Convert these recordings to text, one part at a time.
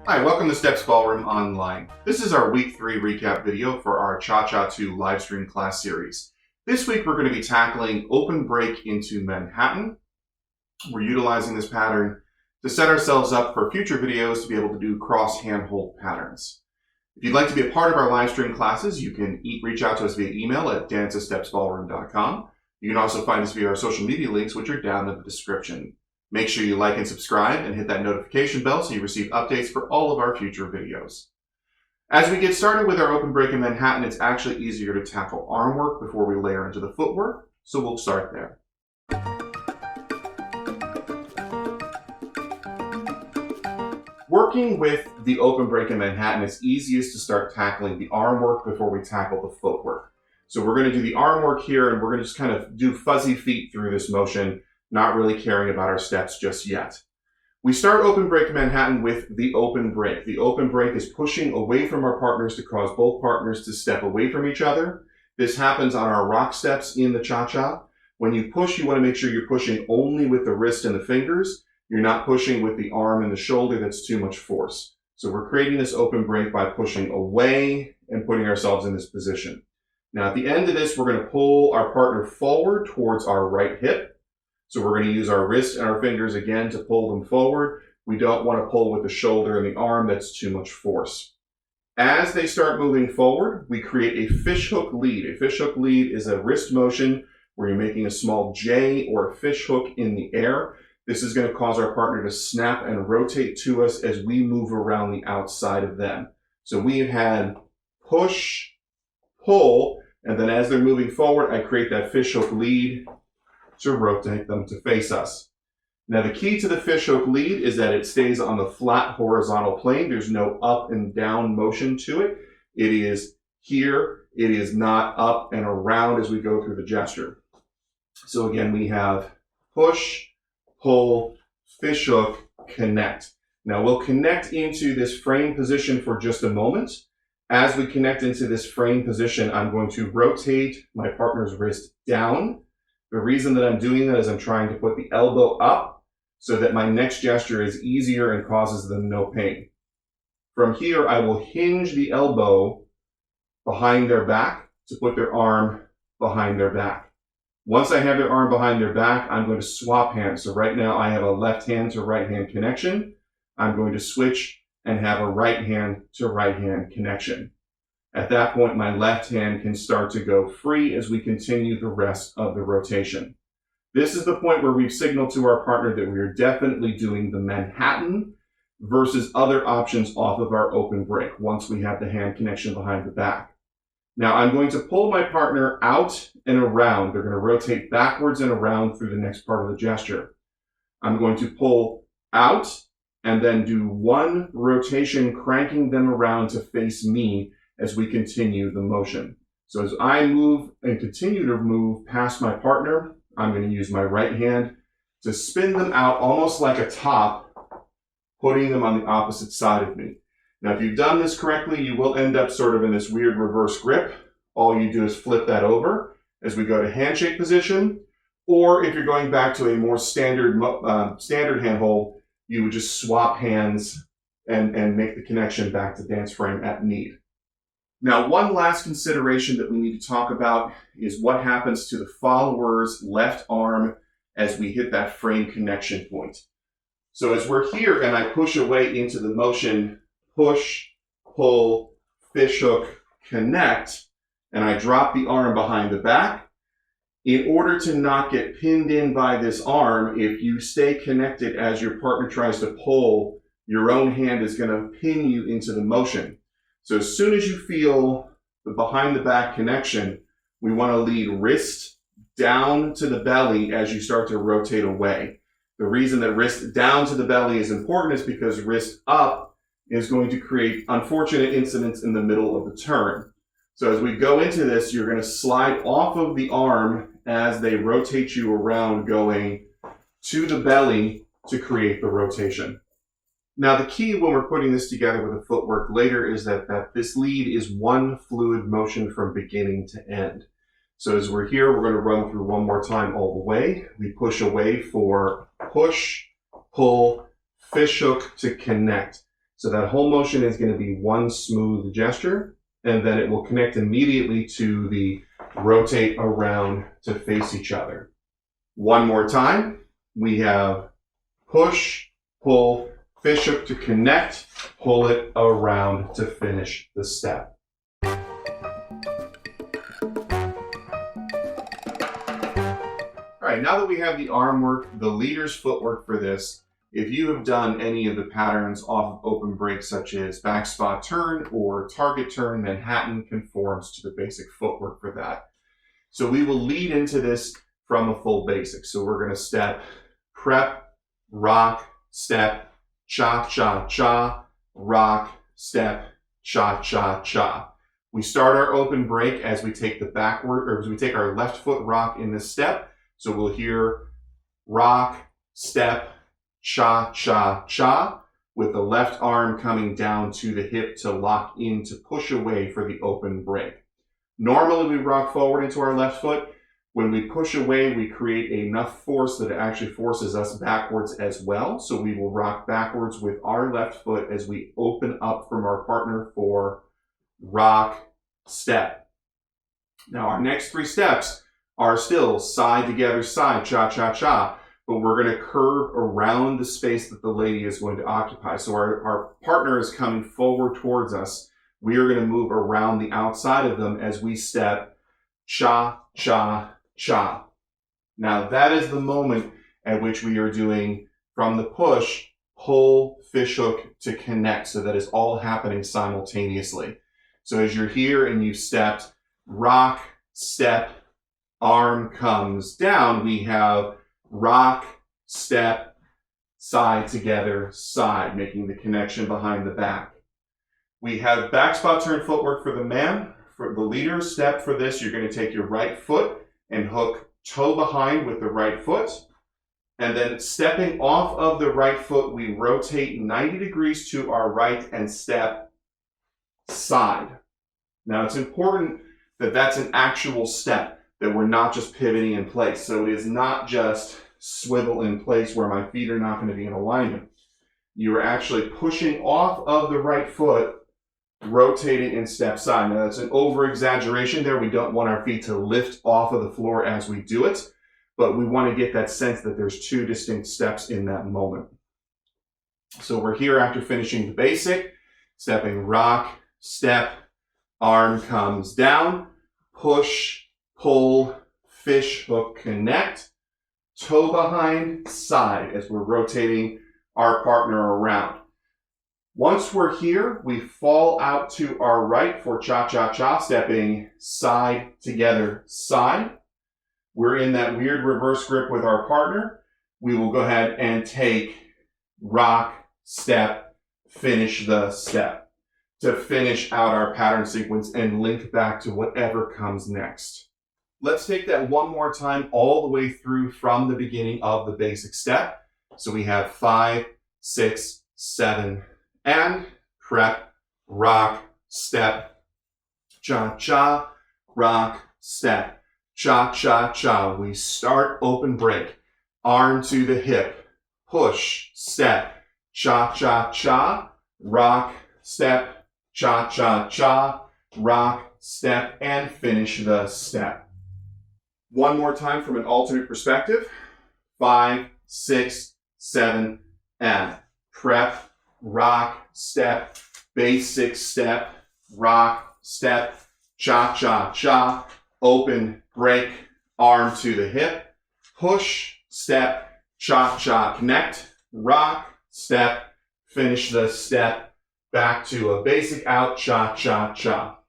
Hi, welcome to Steps Ballroom Online. This is our Week 3 recap video for our Cha-Cha 2 live stream class series. This week we're going to be tackling open break into Manhatten. We're utilizing this pattern to set ourselves up for future videos to be able to do cross handhold patterns. If you'd like to be a part of our live stream classes, you can reach out to us via email at dan@stepsballroom.com. You can also find us via our social media links, which are down in the description. Make sure you like and subscribe and hit that notification bell so you receive updates for all of our future videos. As we get started with our open break in Manhatten, it's actually easier to tackle arm work before we layer into the footwork, so we'll start there. Working with the open break in Manhatten, it's easiest to start tackling the arm work before we tackle the footwork. So we're going to do the arm work here, and we're going to just kind of do fuzzy feet through this motion, not really caring about our steps just yet. We start open break in Manhatten with the open break. The open break is pushing away from our partners to cause both partners to step away from each other. This happens on our rock steps in the cha-cha. When you push, you want to make sure you're pushing only with the wrist and the fingers. You're not pushing with the arm and the shoulder. That's too much force. So we're creating this open break by pushing away and putting ourselves in this position. Now at the end of this, we're going to pull our partner forward towards our right hip. So we're going to use our wrist and our fingers again to pull them forward. We don't want to pull with the shoulder and the arm. That's too much force. As they start moving forward, we create a fishhook lead. A fishhook lead is a wrist motion where you're making a small J or a fishhook in the air. This is going to cause our partner to snap and rotate to us as we move around the outside of them. So we have had push, pull, and then as they're moving forward, I create that fishhook lead to rotate them to face us. Now the key to the fishhook lead is that it stays on the flat horizontal plane. There's no up and down motion to it. It is here. It is not up and around as we go through the gesture. So again, we have push, pull, fishhook, connect. Now we'll connect into this frame position for just a moment. As we connect into this frame position, I'm going to rotate my partner's wrist down. The reason that I'm doing that is I'm trying to put the elbow up so that my next gesture is easier and causes them no pain. From here, I will hinge the elbow behind their back to put their arm behind their back. Once I have their arm behind their back, I'm going to swap hands. So right now I have a left hand to right hand connection. I'm going to switch and have a right hand to right hand connection. At that point, my left hand can start to go free as we continue the rest of the rotation. This is the point where we've signaled to our partner that we are definitely doing the Manhatten versus other options off of our open break once we have the hand connection behind the back. Now I'm going to pull my partner out and around. They're going to rotate backwards and around through the next part of the gesture. I'm going to pull out and then do one rotation, cranking them around to face me as we continue the motion. So as I move and continue to move past my partner, I'm going to use my right hand to spin them out almost like a top, putting them on the opposite side of me. Now, if you've done this correctly, you will end up sort of in this weird reverse grip. All you do is flip that over as we go to handshake position, or if you're going back to a more standard handhold, you would just swap hands and make the connection back to dance frame at need. Now, one last consideration that we need to talk about is what happens to the follower's left arm as we hit that frame connection point. So as we're here and I push away into the motion, push, pull, fishhook, connect, and I drop the arm behind the back, in order to not get pinned in by this arm, if you stay connected as your partner tries to pull, your own hand is going to pin you into the motion. So as soon as you feel the behind the back connection, we want to lead wrist down to the belly as you start to rotate away. The reason that wrist down to the belly is important is because wrist up is going to create unfortunate incidents in the middle of the turn. So as we go into this, you're going to slide off of the arm as they rotate you around, going to the belly to create the rotation. Now, the key when we're putting this together with the footwork later is that this lead is one fluid motion from beginning to end. So as we're here, we're going to run through one more time all the way. We push away for push, pull, fishhook to connect. So that whole motion is going to be one smooth gesture, and then it will connect immediately to the rotate around to face each other. One more time. We have push, pull, fish hook to connect, pull it around to finish the step. All right, now that we have the arm work, the leader's footwork for this, if you have done any of the patterns off of open break, such as back spot turn or target turn, Manhatten conforms to the basic footwork for that. So we will lead into this from a full basic. So we're going to step, prep, rock, step, cha, cha, cha, rock, step, cha, cha, cha. We start our open break as we take the backward, or as we take our left foot rock in this step. So we'll hear rock, step, cha, cha, cha, with the left arm coming down to the hip to lock in to push away for the open break. Normally we rock forward into our left foot. When we push away, we create enough force that it actually forces us backwards as well. So we will rock backwards with our left foot as we open up from our partner for rock, step. Now our next three steps are still side together, side, cha, cha, cha, but we're going to curve around the space that the lady is going to occupy. So our partner is coming forward towards us. We are going to move around the outside of them as we step cha, cha, cha. Now that is the moment at which we are doing from the push, pull, fish hook to connect. So that is all happening simultaneously. So as you're here and you've stepped, rock, step, arm comes down, we have rock, step, side together, side, making the connection behind the back. We have back spot turn footwork for the man. For the leader step for this, you're going to take your right foot and hook toe behind with the right foot. And then stepping off of the right foot, we rotate 90 degrees to our right and step side. Now it's important that that's an actual step, that we're not just pivoting in place. So it is not just swivel in place where my feet are not going to be in alignment. You are actually pushing off of the right foot, rotating and step side. Now that's an over exaggeration there. We don't want our feet to lift off of the floor as we do it, but we want to get that sense that there's two distinct steps in that moment. So we're here after finishing the basic, stepping rock, step, arm comes down, push, pull, fish hook, connect, toe behind, side, as we're rotating our partner around. Once we're here, we fall out to our right for cha-cha-cha, stepping side together, side. We're in that weird reverse grip with our partner. We will go ahead and take rock, step, finish the step to finish out our pattern sequence and link back to whatever comes next. Let's take that one more time all the way through from the beginning of the basic step. So we have 5, 6, 7, and prep, rock, step, cha-cha, rock, step, cha-cha-cha. We start open break, arm to the hip, push, step, cha-cha-cha, rock, step, cha-cha-cha, rock, step, and finish the step. One more time from an alternate perspective. 5, 6, 7, and prep, rock, step, basic step, rock, step, cha-cha-cha, open, break, arm to the hip, push, step, cha-cha, connect, rock, step, finish the step, back to a basic out, cha-cha-cha.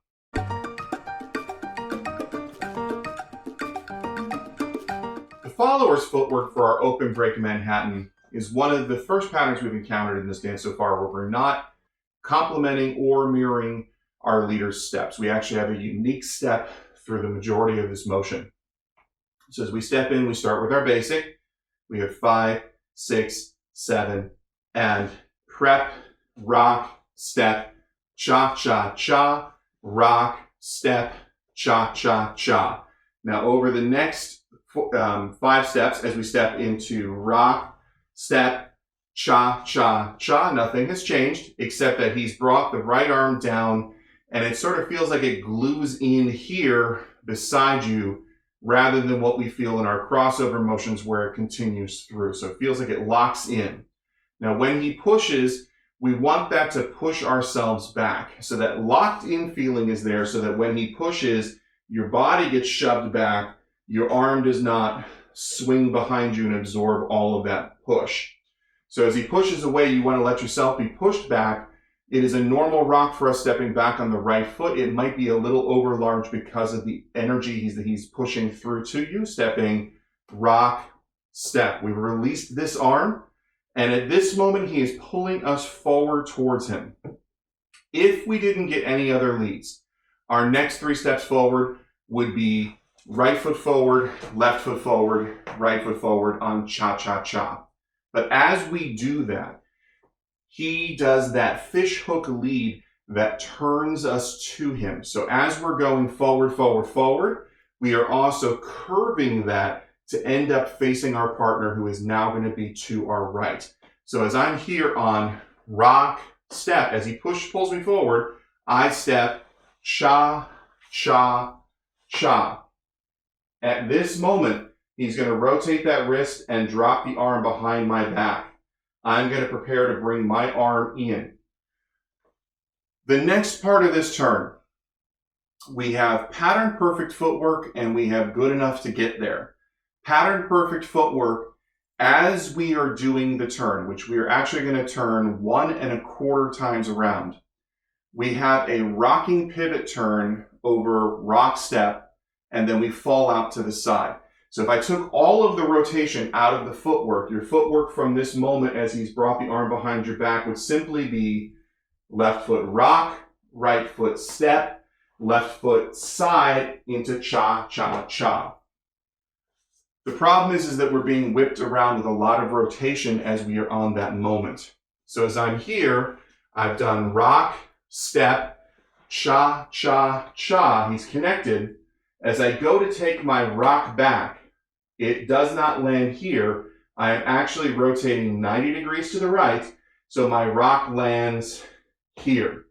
The follower's footwork for our open break Manhatten is one of the first patterns we've encountered in this dance so far where we're not complementing or mirroring our leader's steps. We actually have a unique step through the majority of this motion. So as we step in, we start with our basic. We have 5, 6, 7, and prep, rock, step, cha-cha-cha, rock, step, cha-cha-cha. Now over the next 5 steps, as we step into rock, step, cha, cha, cha. Nothing has changed except that he's brought the right arm down and it sort of feels like it glues in here beside you rather than what we feel in our crossover motions where it continues through. So it feels like it locks in. Now, when he pushes, we want that to push ourselves back. So that locked in feeling is there so that when he pushes, your body gets shoved back, your arm does not swing behind you and absorb all of that push. So as he pushes away, you want to let yourself be pushed back. It is a normal rock for us stepping back on the right foot. It might be a little over large because of the energy that he's pushing through to you. Stepping, rock, step. We've released this arm, and at this moment, he is pulling us forward towards him. If we didn't get any other leads, our next 3 steps forward would be right foot forward, left foot forward, right foot forward on cha-cha-cha. But as we do that, he does that fish hook lead that turns us to him. So as we're going forward, forward, forward, we are also curving that to end up facing our partner who is now going to be to our right. So as I'm here on rock, step, as he pulls me forward, I step, cha, cha, cha. At this moment, he's going to rotate that wrist and drop the arm behind my back. I'm going to prepare to bring my arm in. The next part of this turn, we have pattern perfect footwork and we have good enough to get there. Pattern perfect footwork as we are doing the turn, which we are actually going to turn 1 1/4 times around. We have a rocking pivot turn over rock step, and then we fall out to the side. So if I took all of the rotation out of the footwork, your footwork from this moment as he's brought the arm behind your back would simply be left foot rock, right foot step, left foot side into cha, cha, cha. The problem is that we're being whipped around with a lot of rotation as we are on that moment. So as I'm here, I've done rock, step, cha, cha, cha. He's connected. As I go to take my rock back, it does not land here. I am actually rotating 90 degrees to the right, so my rock lands here.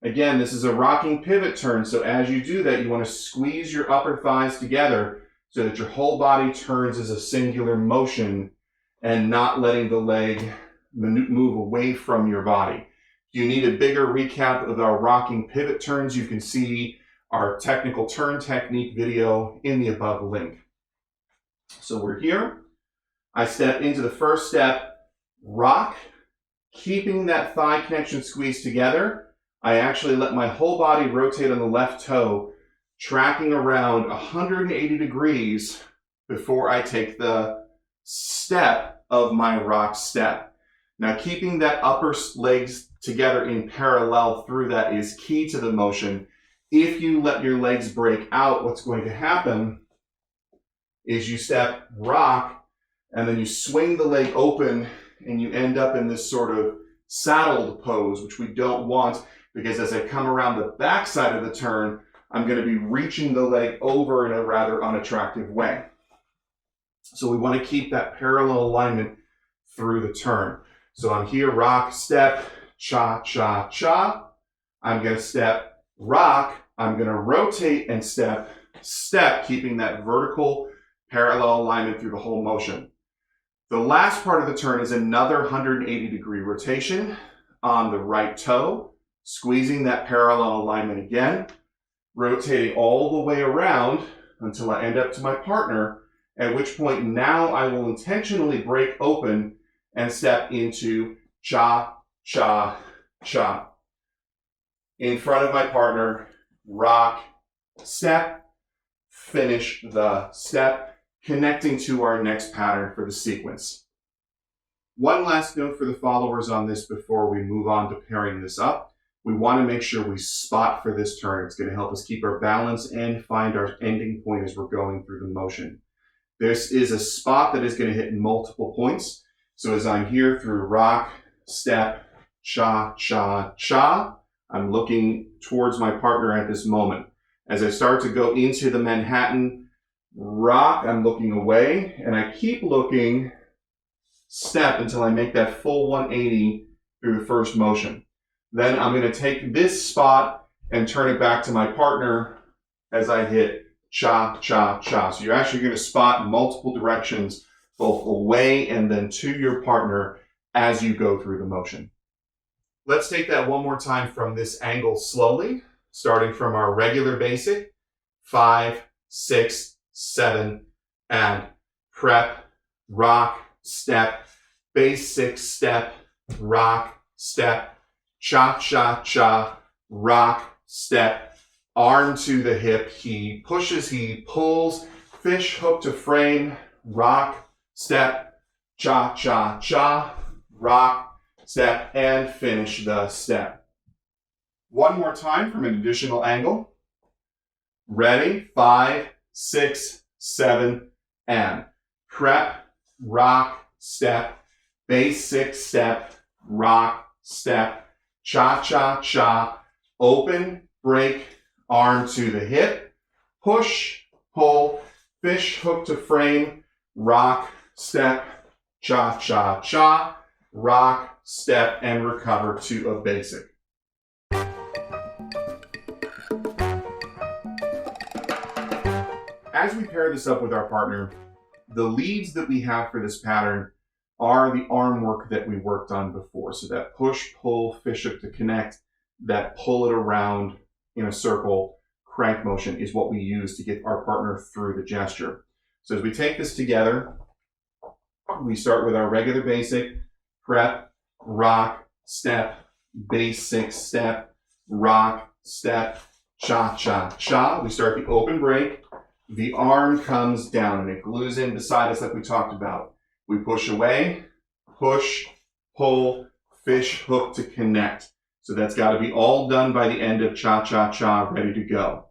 Again, this is a rocking pivot turn, so as you do that, you want to squeeze your upper thighs together so that your whole body turns as a singular motion and not letting the leg move away from your body. If you need a bigger recap of our rocking pivot turns, you can see our technical turn technique video in the above link. So we're here. I step into the first step, rock, keeping that thigh connection squeezed together. I actually let my whole body rotate on the left toe, tracking around 180 degrees before I take the step of my rock step. Now, keeping that upper legs together in parallel through that is key to the motion. If you let your legs break out, what's going to happen is you step rock and then you swing the leg open and you end up in this sort of saddled pose, which we don't want because as I come around the back side of the turn, I'm going to be reaching the leg over in a rather unattractive way. So we want to keep that parallel alignment through the turn. So I'm here, rock, step, cha, cha, cha. I'm going to step, rock. I'm going to rotate and step, step, keeping that vertical parallel alignment through the whole motion. The last part of the turn is another 180 degree rotation on the right toe, squeezing that parallel alignment again, rotating all the way around until I end up to my partner, at which point now I will intentionally break open and step into cha, cha, cha. In front of my partner, rock, step, finish the step, connecting to our next pattern for the sequence. One last note for the followers on this before we move on to pairing this up. We want to make sure we spot for this turn. It's going to help us keep our balance and find our ending point as we're going through the motion. This is a spot that is going to hit multiple points. So as I'm here through rock, step, cha, cha, cha, I'm looking towards my partner at this moment. As I start to go into the Manhatten rock, I'm looking away, and I keep looking step until I make that full 180 through the first motion. Then I'm going to take this spot and turn it back to my partner as I hit cha, cha, cha. So you're actually going to spot multiple directions, both away and then to your partner as you go through the motion. Let's take that one more time from this angle slowly, starting from our regular basic, 5, 6, 7, and prep, rock, step, basic step, rock, step, cha, cha, cha, rock, step, arm to the hip, he pushes, he pulls, fish hook to frame, rock, step, cha, cha, cha, rock, step, and finish the step. One more time from an additional angle. Ready, 5, 6, 7, and prep, rock, step, basic step, rock, step, cha, cha, cha, open, break, arm to the hip, push, pull, fish hook to frame, rock, step, cha, cha, cha, rock, step, and recover to a basic. As we pair this up with our partner, the leads that we have for this pattern are the arm work that we worked on before. So that push, pull, fish hook to connect, that pull it around in a circle, crank motion is what we use to get our partner through the gesture. So as we take this together, we start with our regular basic, prep, rock, step, basic step, rock, step, cha, cha, cha. We start the open break. The arm comes down and it glues in beside us like we talked about. We push away, push, pull, fish hook to connect. So that's got to be all done by the end of cha, cha, cha, ready to go.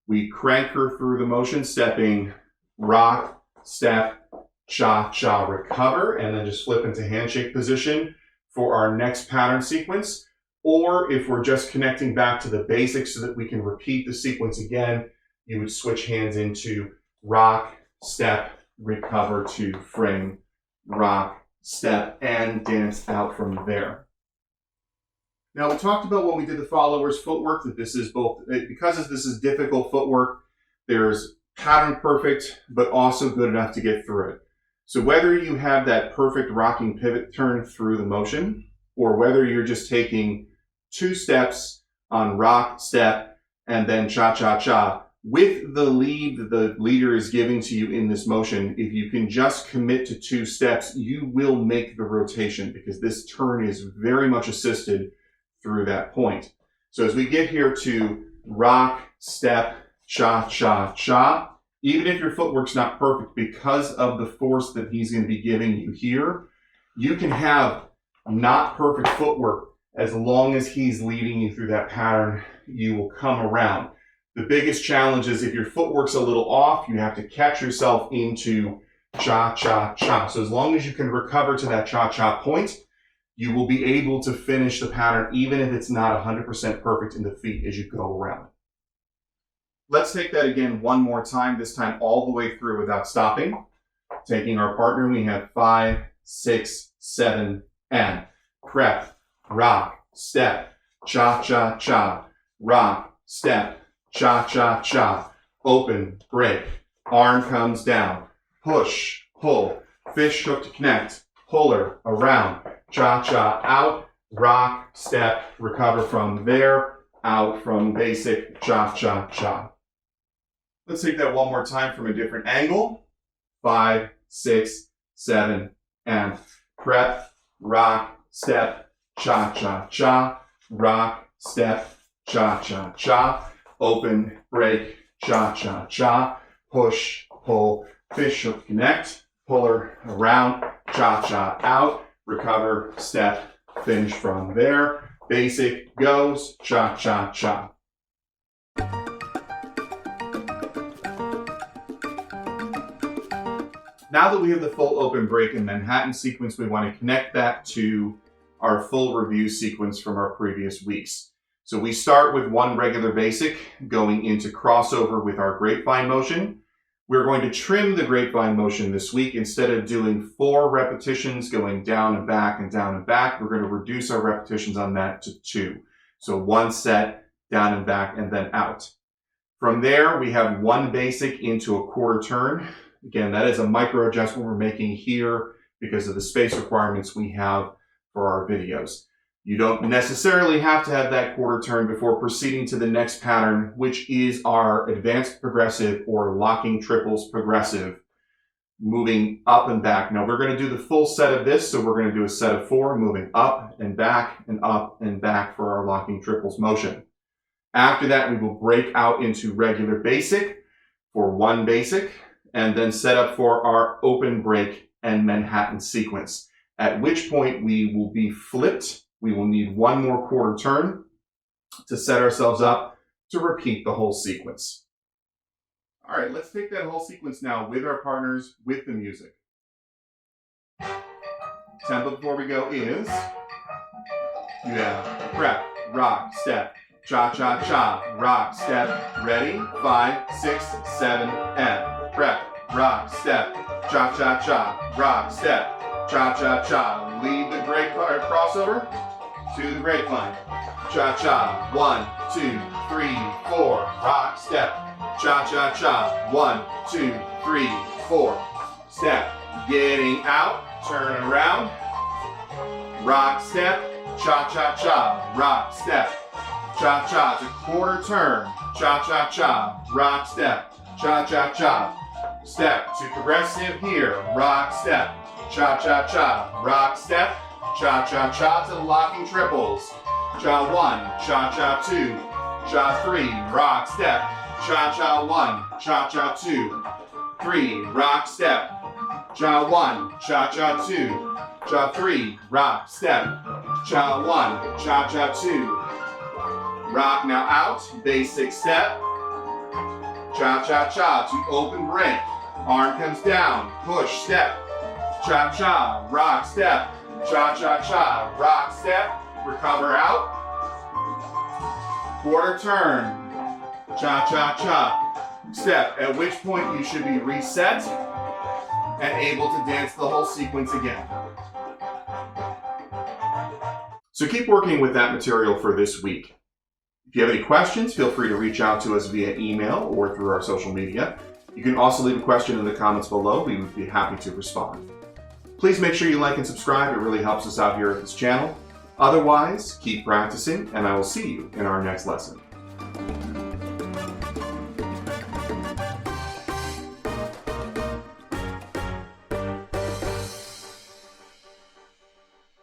We crank her through the motion, stepping, rock, step, cha, cha, recover, and then just flip into handshake position for our next pattern sequence. Or if we're just connecting back to the basics so that we can repeat the sequence again, you would switch hands into rock, step, recover to frame, rock, step, and dance out from there. Now, we talked about when we did the followers footwork that this is both, because this is difficult footwork, there's pattern perfect, but also good enough to get through it. So whether you have that perfect rocking pivot turn through the motion, or whether you're just taking 2 steps on rock, step, and then cha, cha, cha, with the lead that the leader is giving to you in this motion, if you can just commit to 2 steps, you will make the rotation because this turn is very much assisted through that point. So as we get here to rock, step, cha, cha, cha, even if your footwork's not perfect, because of the force that he's going to be giving you here, you can have not perfect footwork. As long as he's leading you through that pattern, you will come around. The biggest challenge is if your footwork's a little off, you have to catch yourself into cha, cha, cha. So as long as you can recover to that cha, cha point, you will be able to finish the pattern even if it's not 100% perfect in the feet as you go around. Let's take that again one more time, this time all the way through without stopping. Taking our partner, we have 5, 6, 7, and prep, rock, step, cha, cha, cha, rock, step, cha, cha, cha, open, break, arm comes down, push, pull, fish hook to connect, puller, around, cha, cha, out, rock, step, recover from there, out from basic, cha, cha, cha. Let's take that one more time from a different angle. 5, 6, 7, and prep, rock, step, cha, cha, cha, rock, step, cha, cha, cha, open, break, cha, cha, cha, push, pull, fish hook connect, puller, around, cha, cha, out, recover, step, finish from there, basic, goes, cha, cha, cha. Now that we have the full open break and Manhattan sequence, we want to connect that to our full review sequence from our previous weeks. So we start with one regular basic, going into crossover with our grapevine motion. We're going to trim the grapevine motion this week. Instead of doing 4 repetitions going down and back and down and back, we're going to reduce our repetitions on that to 2. So 1 set, down and back, and then out. From there, we have 1 basic into a quarter turn. Again, that is a micro adjustment we're making here because of the space requirements we have for our videos. You don't necessarily have to have that quarter turn before proceeding to the next pattern, which is our advanced progressive or locking triples progressive, moving up and back. Now we're going to do the full set of this, so we're going to do a set of 4, moving up and back for our locking triples motion. After that, we will break out into regular basic for 1 basic, and then set up for our open break and Manhattan sequence, at which point we will be flipped. We will need 1 more quarter turn to set ourselves up to repeat the whole sequence. All right, let's take that whole sequence now with our partners, with the music. Tempo before we go is, you have prep, rock, step, cha-cha-cha, rock, step, ready, 5, 6, 7, and prep, rock, step, cha-cha-cha, rock, step, cha-cha-cha. Lead the grapevine crossover to the grapevine. Cha-cha, 1, 2, 3, 4, rock, step, cha-cha-cha, 1, 2, 3, 4, step, getting out, turn around, rock, step, cha-cha-cha, rock, step, cha-cha to quarter turn, cha-cha-cha, rock, step, cha-cha-cha, step to progressive here, rock, step, cha-cha-cha, rock, step, cha-cha-cha to locking triples, cha-1, cha-cha-2, cha-3, rock, step, cha-cha-1, cha-cha-2, 3, rock, step, cha-1, cha-cha-2, cha-3, rock, step, cha-1, cha-cha-2, rock now out, basic step, cha-cha-cha to open break, arm comes down, push, step, cha-cha, rock, step, cha-cha-cha, rock, step, recover out, quarter turn, cha-cha-cha, step, at which point you should be reset and able to dance the whole sequence again. So keep working with that material for this week. If you have any questions, feel free to reach out to us via email or through our social media. You can also leave a question in the comments below. We would be happy to respond. Please make sure you like and subscribe. It really helps us out here at this channel. Otherwise, keep practicing, and I will see you in our next lesson.